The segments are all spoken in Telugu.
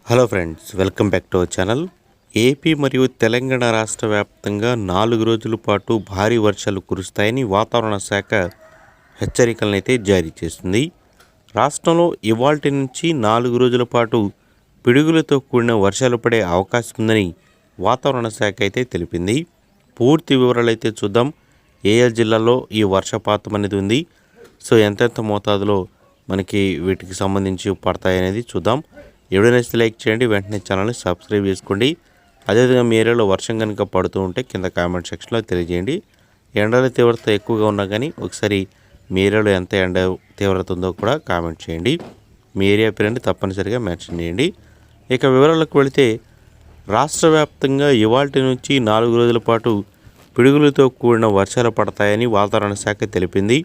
Hello friends, welcome back to our channel. AP మరియు తెలంగాణ రాష్ట్ర వ్యాప్తంగా 4 రోజుల పాటు భారీ వర్షాలు కురుస్తాయని వాతావరణ శాఖ హెచ్చరికలను అయితే జారీ చేస్తుంది. రాష్ట్రంలో ఇవాల్టి నుంచి 4 రోజుల పాటు పిడుగులతో కూడిన వర్షాలు పడే అవకాశం ఉందని వాతావరణ శాఖ అయితే తెలిపింది. పూర్తి వివరాలు అయితే చూద్దాం. ఏ జిల్లాలో ఈ వర్షపాతం అనేది ఉంది, సో ఎంతెంత మోతాదులో మనకి వీటికి సంబంధించి పడతాయి అనేది చూద్దాం. వీడియో నచ్చితే లైక్ చేయండి, వెంటనే ఛానల్ని సబ్స్క్రైబ్ చేసుకోండి. అదేవిధంగా మీ ఏరియాలో వర్షం కనుక పడుతూ ఉంటే కింద కామెంట్ సెక్షన్లో తెలియజేయండి. ఎండల తీవ్రత ఎక్కువగా ఉన్నా కానీ ఒకసారి మీ ఏరియాలో ఎంత ఎండ తీవ్రత ఉందో కూడా కామెంట్ చేయండి. మీ ఏరియా పేరుని తప్పనిసరిగా మెన్షన్ చేయండి. ఇక వివరాలకు వెళితే, రాష్ట్ర వ్యాప్తంగా ఇవాల్టి నుంచి 4 రోజుల పాటు పిడుగులతో కూడిన వర్షాలు పడతాయని వాతావరణ శాఖ తెలిపింది.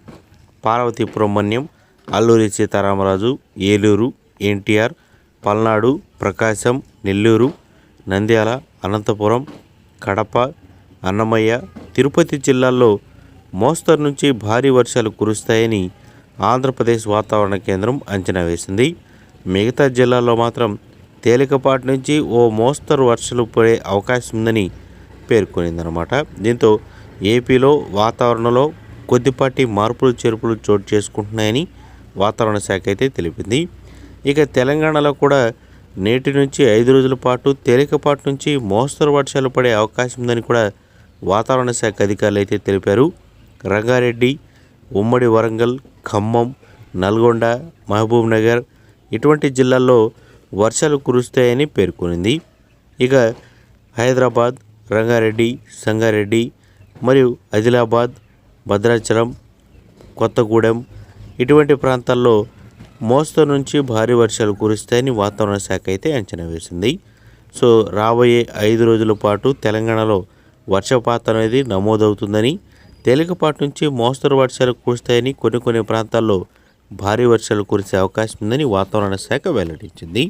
పార్వతీపురం మన్యం, అల్లూరి సీతారామరాజు, ఏలూరు, ఎన్టీఆర్, పల్నాడు, ప్రకాశం, నెల్లూరు, నంద్యాల, అనంతపురం, కడప, అన్నమయ్య, తిరుపతి జిల్లాల్లో మోస్తరు నుంచి భారీ వర్షాలు కురుస్తాయని ఆంధ్రప్రదేశ్ వాతావరణ కేంద్రం అంచనా వేసింది. మిగతా జిల్లాల్లో మాత్రం తేలికపాటి నుంచి ఓ మోస్తరు వర్షాలు పడే అవకాశం ఉందని పేర్కొనిందనమాట. దీంతో ఏపీలో వాతావరణంలో కొద్దిపాటి మార్పులు చేర్పులు చోటు చేసుకుంటున్నాయని వాతావరణ శాఖ అయితే తెలిపింది. ఇక తెలంగాణలో కూడా నేటి నుంచి 5 రోజుల పాటు తేలికపాటి నుంచి మోస్తరు వర్షాలు పడే అవకాశం ఉందని కూడా వాతావరణ శాఖ అధికారులు అయితే తెలిపారు. రంగారెడ్డి, ఉమ్మడి వరంగల్, ఖమ్మం, నల్గొండ, మహబూబ్ నగర్ ఇటువంటి జిల్లాల్లో వర్షాలు కురుస్తాయని పేర్కొనింది. ఇక హైదరాబాద్, రంగారెడ్డి, సంగారెడ్డి మరియు ఆదిలాబాద్, భద్రాచలం, కొత్తగూడెం ఇటువంటి ప్రాంతాల్లో మోస్తరు నుంచి భారీ వర్షాలు కురుస్తాయని వాతావరణ శాఖ అయితే అంచనా వేసింది. సో రాబోయే 5 రోజుల పాటు తెలంగాణలో వర్షపాతం అనేది నమోదవుతుందని, తేలికపాటి నుంచి మోస్తరు వర్షాలు కురుస్తాయని, కొన్ని ప్రాంతాల్లో భారీ వర్షాలు కురిసే అవకాశం ఉందని వాతావరణ శాఖ వెల్లడించింది.